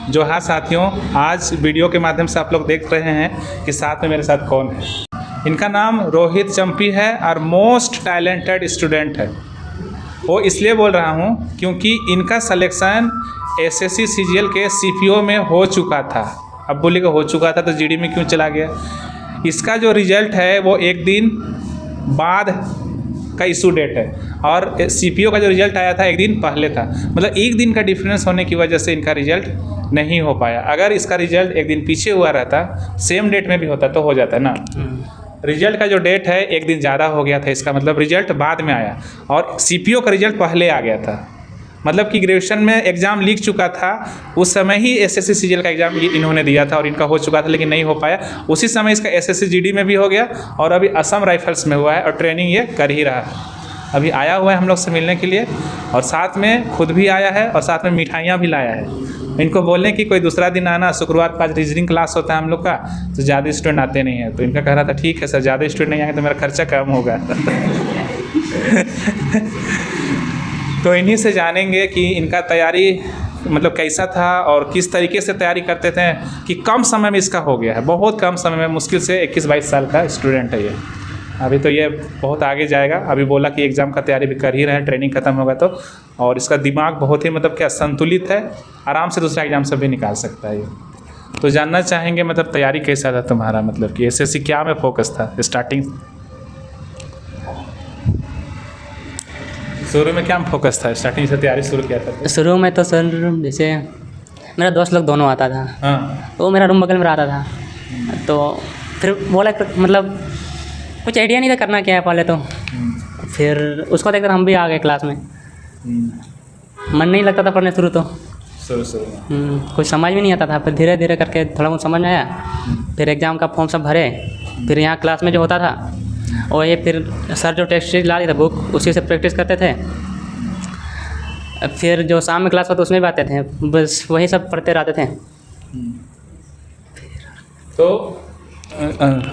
जो हाँ साथियों, आज वीडियो के माध्यम से आप लोग देख रहे हैं कि साथ में मेरे साथ कौन है। इनका नाम रोहित चंपी है और मोस्ट टैलेंटेड स्टूडेंट है। वो इसलिए बोल रहा हूँ क्योंकि इनका सिलेक्शन एसएससी सीजीएल के सीपीओ में हो चुका था। अब बोलिएगा हो चुका था तो जीडी में क्यों चला गया। इसका जो रिजल्ट है वो एक दिन बाद का इशू डेट है और सीपीओ का जो रिजल्ट आया था एक दिन पहले था। मतलब एक दिन का डिफरेंस होने की वजह से इनका रिजल्ट नहीं हो पाया। अगर इसका रिजल्ट एक दिन पीछे हुआ रहता, सेम डेट में भी होता तो हो जाता ना। रिजल्ट का जो डेट है एक दिन ज़्यादा हो गया था, इसका मतलब रिजल्ट बाद में आया और सीपीओ का रिजल्ट पहले आ गया था। मतलब कि ग्रेजुएशन में एग्ज़ाम लीक चुका था, उस समय ही एसएससी सीजीएल का एग्ज़ाम इन्होंने दिया था और इनका हो चुका था लेकिन नहीं हो पाया। उसी समय इसका एसएससी जीडी में भी हो गया और अभी असम राइफल्स में हुआ है और ट्रेनिंग ये कर ही रहा है। अभी आया हुआ है हम लोग से मिलने के लिए और साथ में खुद भी आया है और साथ में मिठाइयाँ भी लाया है। इनको बोलने कि कोई दूसरा दिन आना, शुक्रवार को आज रीजनिंग क्लास होता है हम लोग का, तो ज़्यादा स्टूडेंट आते नहीं हैं। तो इनका कह रहा था ठीक है सर, ज़्यादा स्टूडेंट नहीं आएंगे तो मेरा खर्चा कम होगा। तो इन्हीं से जानेंगे कि इनका तैयारी मतलब कैसा था और किस तरीके से तैयारी करते थे कि कम समय में इसका हो गया है। बहुत कम समय में, मुश्किल से 21-22 साल का स्टूडेंट है ये। अभी तो ये बहुत आगे जाएगा। अभी बोला कि एग्ज़ाम का तैयारी भी कर ही रहे हैं, ट्रेनिंग खत्म होगा तो। और इसका दिमाग बहुत ही मतलब क्या संतुलित है, आराम से दूसरा एग्ज़ाम सब भी निकाल सकता है ये। तो जानना चाहेंगे मतलब तैयारी कैसा था तुम्हारा, मतलब कि एसएससी क्या में फोकस था स्टार्टिंग, शुरू में क्या फोकस था, स्टार्टिंग से तैयारी शुरू किया था? शुरू में तो सर जैसे मेरा दोस्त लोग दोनों आता था। हाँ। वो मेरा रूम बगल में रहता था, तो फिर बोला मतलब कुछ आइडिया नहीं था करना क्या है पहले तो। फिर उसको देखकर हम भी आ गए क्लास में। मन नहीं लगता था पढ़ने शुरू तो, कुछ समझ भी नहीं आता था। फिर धीरे धीरे करके थोड़ा बहुत समझ में आया। फिर एग्ज़ाम का फॉर्म सब भरे। फिर यहाँ क्लास में जो होता था और ये फिर सर जो टेक्स्ट सीरीज ला दी था बुक, उसी से प्रैक्टिस करते थे। फिर जो शाम में क्लास होता उसमें भी आते थे, बस वही सब पढ़ते रहते थे। तो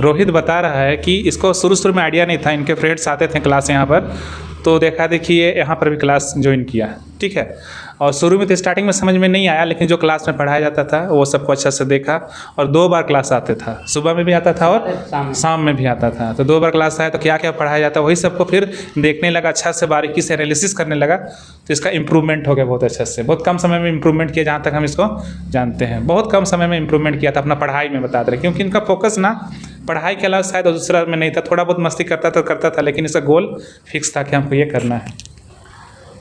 रोहित बता रहा है कि इसको शुरू में आइडिया नहीं था। इनके फ्रेंड्स आते थे क्लास यहाँ पर, तो देखा देखी ये यहाँ पर भी क्लास ज्वाइन किया, ठीक है। और शुरू में तो स्टार्टिंग में समझ में नहीं आया, लेकिन जो क्लास में पढ़ाया जाता था वो सबको अच्छा से देखा। और 2 बार क्लास आते था, सुबह में भी आता था और शाम में भी आता था। तो 2 बार क्लास आया तो क्या क्या पढ़ाया जाता है वही सबको फिर देखने लगा, अच्छा से बारीकी से एनालिसिस करने लगा। तो इसका इम्प्रूवमेंट हो गया बहुत अच्छा से। बहुत कम समय में इम्प्रूवमेंट किया, जहाँ तक हम इसको जानते हैं बहुत कम समय में इम्प्रूवमेंट किया था अपना पढ़ाई में, बता रहे। क्योंकि इनका फोकस ना पढ़ाई के अलावा शायद दूसरा में नहीं था। थोड़ा बहुत मस्ती करता था लेकिन इसका गोल फिक्स था कि हमको ये करना है।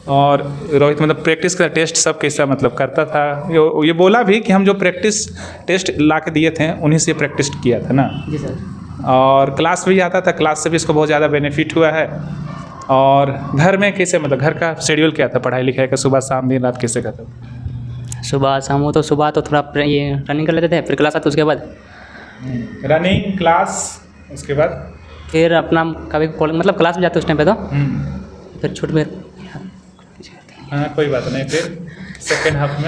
और रोहित मतलब प्रैक्टिस का टेस्ट सब कैसा मतलब करता था। ये बोला भी कि हम जो प्रैक्टिस टेस्ट ला के दिए थे उन्हीं से प्रैक्टिस किया था ना। जी सर। और क्लास भी आता था, क्लास से भी इसको बहुत ज़्यादा बेनिफिट हुआ है। और घर में कैसे मतलब घर का शेड्यूल क्या था पढ़ाई लिखाई का, सुबह शाम दिन रात कैसे करता? सुबह शाम हो तो सुबह तो थोड़ा ये रनिंग कर लेते थे, फिर क्लास आता उसके बाद रनिंग क्लास, उसके बाद फिर अपना कभी मतलब क्लास में जाते उस टाइम पे तो फिर छूट में। हाँ कोई बात नहीं। फिर सेकेंड हाफ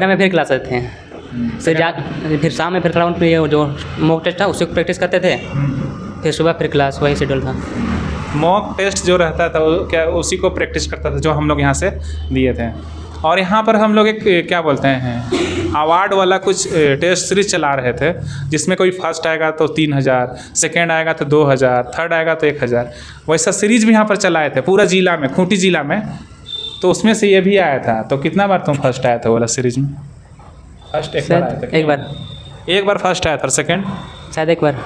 में फिर क्लास आते हैं। फिर शाम में फिर थोड़ा उन ये जो मॉक टेस्ट था उससे प्रैक्टिस करते थे। फिर सुबह फिर क्लास, वही शेड्यूल था। मॉक टेस्ट जो रहता था वो क्या उसी को प्रैक्टिस करता था जो हम लोग यहाँ से दिए थे। और यहाँ पर हम लोग एक क्या बोलते हैं अवार्ड वाला कुछ टेस्ट सीरीज चला रहे थे, जिसमें कोई फर्स्ट आएगा तो 3000, सेकेंड आएगा तो 2000, थर्ड आएगा तो 1000। वैसा सीरीज भी यहाँ पर चलाए थे पूरा जिला में, खूंटी जिला में। तो उसमें से ये भी आया था। तो कितना बार तुम फर्स्ट आया था वाला सीरीज में? फर्स्ट एक बार आया था। एक बार फर्स्ट आया था। सेकंड शायद एक बार,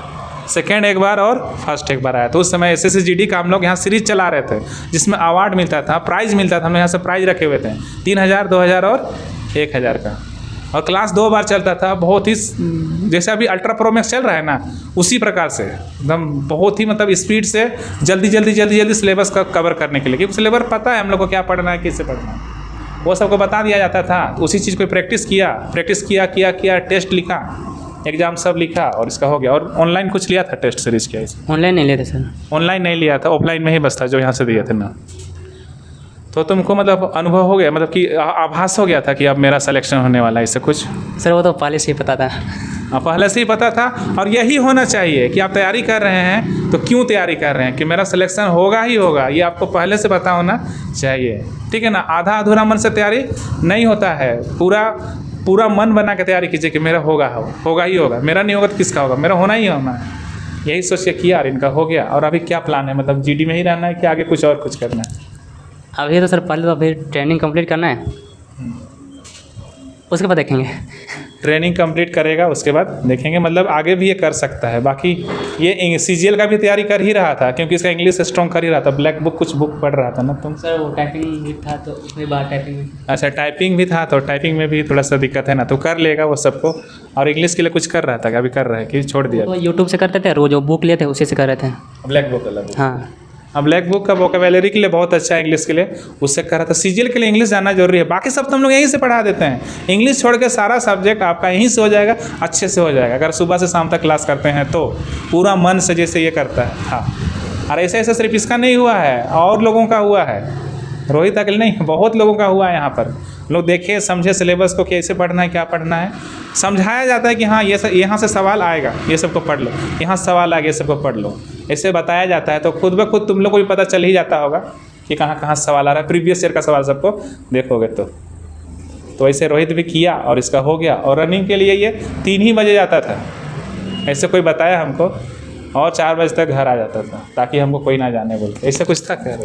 सेकंड एक बार और फर्स्ट एक बार आया। तो उस समय एसएससी जीडी का हम लोग यहाँ सीरीज चला रहे थे जिसमें अवार्ड मिलता था, प्राइज़ मिलता था। हम यहाँ से प्राइज़ रखे हुए थे 3000, 2000 और 1000 का। और क्लास 2 बार चलता था। बहुत ही जैसे अभी अल्ट्रा प्रो मैक्स चल रहा है ना, उसी प्रकार से एकदम बहुत ही मतलब स्पीड से जल्दी सिलेबस का कवर करने के लिए। क्योंकि सिलेबस पता है हम लोग को क्या पढ़ना है, किससे पढ़ना है, वो सबको बता दिया जाता था। उसी चीज़ को प्रैक्टिस किया, टेस्ट लिखा, एग्ज़ाम सब लिखा और इसका हो गया। और ऑनलाइन कुछ लिया था टेस्ट सीरीज क्या? ऑनलाइन नहीं लिए थे सर। ऑनलाइन नहीं लिया था, ऑफलाइन में ही बस था जो यहाँ से दिए थे ना। तो तुमको मतलब अनुभव हो गया, मतलब कि आभास हो गया था कि अब मेरा सिलेक्शन होने वाला है, इससे कुछ? सर वो तो पहले से ही पता था। पहले से ही पता था। और यही होना चाहिए कि आप तैयारी कर रहे हैं तो क्यों तैयारी कर रहे हैं कि मेरा सिलेक्शन होगा ही होगा, ये आपको पहले से पता होना चाहिए, ठीक है ना। आधा अधूरा मन से तैयारी नहीं होता है, पूरा पूरा मन बना के तैयारी कीजिए कि मेरा होगा ही होगा, मेरा नहीं होगा तो किसका होगा, मेरा होना ही होना है। यही सोच के किया और इनका हो गया। और अभी क्या प्लान है, मतलब जीडी में ही रहना है कि आगे कुछ और कुछ करना है? अभी तो सर पहले तो अभी ट्रेनिंग कंप्लीट करना है, उसके बाद देखेंगे। ट्रेनिंग कंप्लीट करेगा उसके बाद देखेंगे, मतलब आगे भी ये कर सकता है। बाकी ये सीजीएल का भी तैयारी कर ही रहा था क्योंकि इसका इंग्लिश स्ट्रॉन्ग कर ही रहा था। ब्लैक बुक कुछ बुक पढ़ रहा था ना तुम? सर वो टाइपिंग भी था तो उसमें बाहर टाइपिंग में। अच्छा, टाइपिंग भी था तो टाइपिंग में भी थोड़ा सा दिक्कत है ना, तो कर लेगा वो सबको। और इंग्लिश के लिए कुछ कर रहा था, अभी कर रहा है कि छोड़ दिया? तो यूट्यूब से करते थे, रोज जो बुक लिए थे उसी से कर रहे थे। ब्लैक बुक अलग? हाँ, अब ब्लैक बुक का वोकेबुलरी के लिए बहुत अच्छा है, इंग्लिश के लिए उससे कर रहा था। सीजीएल के लिए इंग्लिश जानना जरूरी है, बाकी सब तो हम लोग यहीं से पढ़ा देते हैं। इंग्लिश छोड़ के सारा सब्जेक्ट आपका यहीं से हो जाएगा, अच्छे से हो जाएगा अगर सुबह से शाम तक क्लास करते हैं तो। पूरा मन से जैसे ये करता है। हाँ, और ऐसे ऐसे सिर्फ इसका नहीं हुआ है, और लोगों का हुआ है। रोहित अकेले नहीं, बहुत लोगों का हुआ है। यहाँ पर लोग देखे समझे सिलेबस को, कैसे पढ़ना है, क्या पढ़ना है, समझाया जाता है कि हाँ ये यहाँ से सवाल आएगा, ये सबको पढ़ लो, यहाँ सवाल आएगा, ये सबको पढ़ लो, ऐसे बताया जाता है। तो खुद ब खुद तुम लोग को भी पता चल ही जाता होगा कि कहाँ कहाँ सवाल आ रहा है। प्रीवियस ईयर का सवाल सबको देखोगे तो ऐसे रोहित भी किया और इसका हो गया। और रनिंग के लिए ये 3 ही बजे जाता था, ऐसे कोई बताया हमको, और 4 बजे तक घर आ जाता था ताकि हमको कोई ना जाने बोलते। ऐसा कुछ था क्या?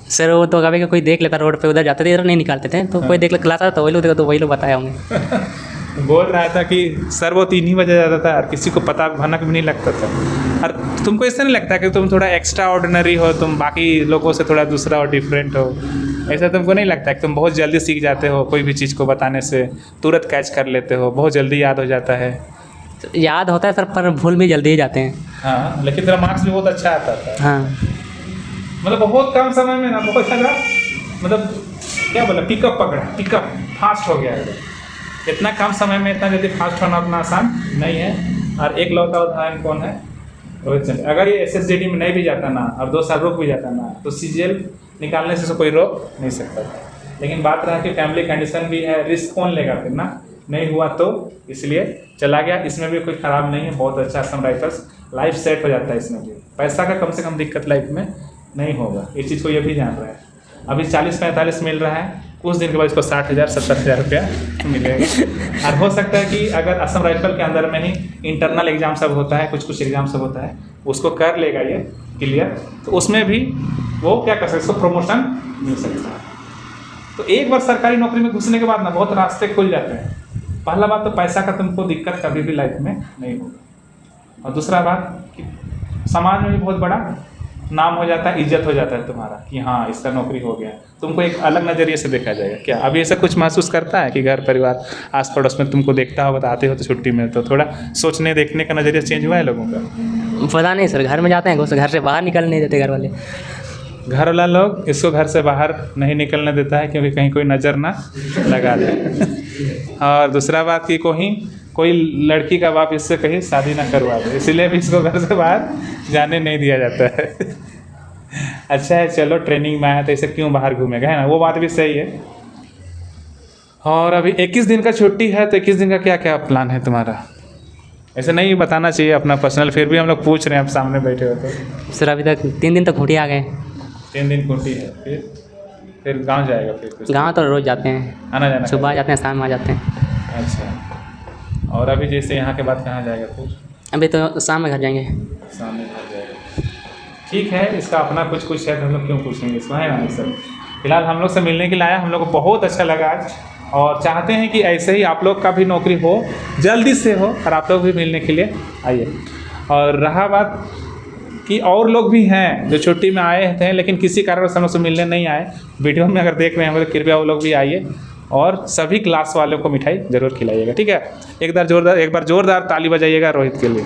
सर वो तो कभी कोई देख लेता रोड पे, उधर जाते थे, इधर नहीं निकालते थे, तो कोई देख ले क्लास आता तो वही लोग देखा, तो वही लोग बताया होंगे। बोल रहा था कि सर वो 3 ही बजे जाता था और किसी को पता भनक भी नहीं लगता था। और तुमको ऐसा नहीं लगता कि तुम थोड़ा एक्स्ट्रा ऑर्डिनरी हो, तुम बाकी लोगों से थोड़ा दूसरा और डिफरेंट हो? ऐसा तुमको नहीं लगता कि तुम बहुत जल्दी सीख जाते हो, कोई भी चीज़ को बताने से तुरंत कैच कर लेते हो, बहुत जल्दी याद हो जाता है? याद होता है सर, पर भूल भी जल्दी ही जाते हैं। हाँ, लेकिन तेरा मार्क्स भी बहुत अच्छा आता था। हाँ, मतलब बहुत कम समय में ना बहुत ज़्यादा, मतलब क्या बोला, पिकअप फास्ट हो गया है। इतना कम समय में इतना जल्दी फास्ट होना उतना आसान नहीं है। और एक लौता उदाहरण कौन है? रोहित चंद। अगर ये SSGD में नहीं भी जाता ना और 2 साल रुक भी जाता ना, तो CGL निकालने से कोई रोक नहीं सकता था। लेकिन बात रहा कि फैमिली कंडीशन भी है, रिस्क कौन लेगा फिर ना, नहीं हुआ तो इसलिए चला गया। इसमें भी कोई ख़राब नहीं है, बहुत अच्छा असम राइफल्स, लाइफ सेट हो जाता है इसमें भी। पैसा का कम से कम दिक्कत लाइफ में नहीं होगा, इस चीज़ को ये भी जान रहा है। अभी 40-45 मिल रहा है, कुछ दिन के बाद इसको 60,000-70,000 रुपया मिलेगा। और हो सकता है कि अगर असम राइफल के अंदर में ही इंटरनल एग्जाम सब होता है, कुछ एग्जाम सब होता है, उसको कर लेगा ये क्लियर, तो उसमें भी वो क्या कर सकते, इसको प्रमोशन मिल सकता है। तो एक बार सरकारी नौकरी में घुसने के बाद ना बहुत रास्ते खुल जाते हैं। पहला बात तो पैसा का तुमको दिक्कत कभी भी लाइफ में नहीं होगा। और दूसरा बात कि समाज में भी बहुत बड़ा नाम हो जाता है, इज्जत हो जाता है तुम्हारा कि हाँ इसका नौकरी हो गया, तुमको एक अलग नज़रिए से देखा जाएगा। क्या अभी ऐसा कुछ महसूस करता है कि घर परिवार आस पड़ोस में तुमको देखता होगा, तो आते हो तो छुट्टी में तो थोड़ा सोचने देखने का नज़रिया चेंज हुआ है लोगों का? पता नहीं सर, घर में जाते हैं, घर से बाहर निकलने नहीं देते घर वाले। घर वाला लोग इसको घर से बाहर नहीं निकलने देता है क्योंकि कहीं कोई नज़र ना लगा दे। और दूसरा बात कि कोई लड़की का बाप इससे कहीं शादी ना करवा दे, इसलिए भी इसको घर से बाहर जाने नहीं दिया जाता है। अच्छा है, चलो ट्रेनिंग में आया तो इसे क्यों बाहर घूमेगा, है ना, वो बात भी सही है। और अभी 21 दिन का छुट्टी है, तो 21 दिन का क्या क्या प्लान है तुम्हारा? ऐसे नहीं बताना चाहिए अपना पर्सनल, फिर भी हम लोग पूछ रहे हैं, आप सामने बैठे हो तो। सर अभी तक 3 दिन तक खूंटी आ गए। 3 दिन छुट्टी है, फिर गांव जाएगा? फिर गांव तो रोज़ जाते हैं, आना जाना सुबह जाते हैं, शाम में आ जाते हैं। अच्छा, और अभी जैसे यहाँ के बाद कहाँ जाएगा फिर? अभी तो शाम में घर जाएंगे। शाम में घर जाएगा, ठीक है। इसका अपना कुछ है तो हम लोग क्यों पूछेंगे इसको, है ना सर। फिलहाल हम लोग से मिलने के लिए आया, हम लोग को बहुत अच्छा लगा आज, और चाहते हैं कि ऐसे ही आप लोग का भी नौकरी हो, जल्दी से हो, और आप लोग भी मिलने के लिए आइए। और रहा बात कि और लोग भी हैं जो छुट्टी में आए थे लेकिन किसी कारण से हम लोग से मिलने नहीं आए, वीडियो में अगर देख रहे हैं तो कृपया वो लोग भी आइए और सभी क्लास वालों को मिठाई ज़रूर खिलाइएगा, ठीक है। एक बार जोरदार ताली बजाइएगा रोहित के लिए।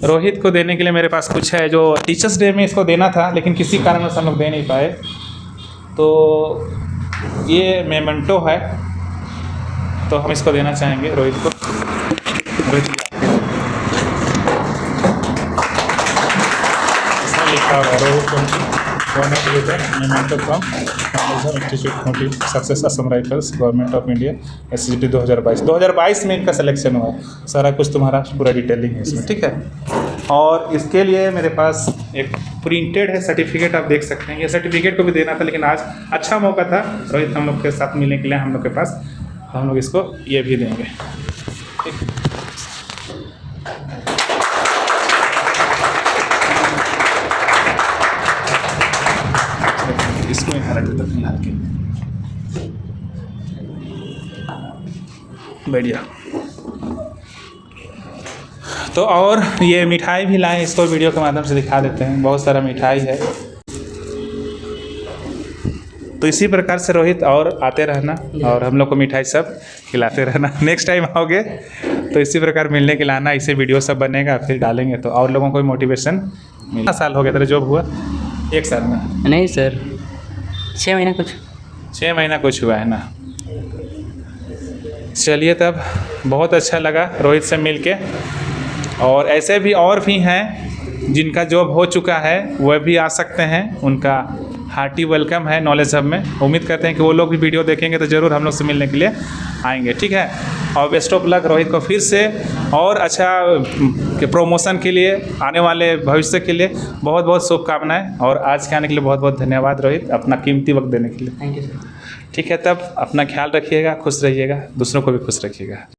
रोहित को देने के लिए मेरे पास कुछ है जो टीचर्स डे में इसको देना था, लेकिन किसी कारण से हम लोग दे नहीं पाए। तो ये मेमेंटो है, तो हम इसको देना चाहेंगे रोहित को। इसमें लिखा हुआ है Rohit memento from institute success Assam rifles government of India SSGD 2022 में इनका सिलेक्शन हुआ है। सारा कुछ तुम्हारा पूरा डिटेलिंग है इसमें, ठीक है। और इसके लिए मेरे पास एक प्रिंटेड है सर्टिफिकेट, आप देख सकते हैं। ये सर्टिफिकेट को भी देना था, लेकिन आज अच्छा मौका था रोहित हम लोग के साथ मिलने के लिए हम लोग के पास, तो हम लोग इसको ये भी देंगे। ठीक, इसको यहाँ रख देता फिलहाल के लिए। बढ़िया। तो और ये मिठाई भी लाए, इसको वीडियो के माध्यम से दिखा देते हैं। बहुत सारा मिठाई है। तो इसी प्रकार से रोहित और आते रहना और हम लोग को मिठाई सब खिलाते रहना। नेक्स्ट टाइम आओगे तो इसी प्रकार मिलने के लिए आना, इसे वीडियो सब बनेगा फिर डालेंगे तो और लोगों को भी मोटिवेशन मिलेगा। कितना साल हो गया तेरा जॉब हुआ? 1 साल में? नहीं सर, 6 महीना कुछ। 6 महीना कुछ हुआ है ना। चलिए, तब बहुत अच्छा लगा रोहित से मिल के। और ऐसे भी और भी हैं जिनका जॉब हो चुका है, वह भी आ सकते हैं। उनका हार्टी वेलकम है नॉलेज हब में। उम्मीद करते हैं कि वो लोग भी वीडियो देखेंगे तो ज़रूर हम लोग से मिलने के लिए आएंगे। ठीक है, और बेस्ट ऑफ लक रोहित को फिर से और अच्छा के प्रमोशन के लिए, आने वाले भविष्य के लिए बहुत बहुत शुभकामनाएं। और आज के आने के लिए बहुत बहुत धन्यवाद रोहित, अपना कीमती वक्त देने के लिए। Thank you sir. ठीक है, तब अपना ख्याल रखिएगा, खुश रहिएगा, दूसरों को भी खुश रखिएगा।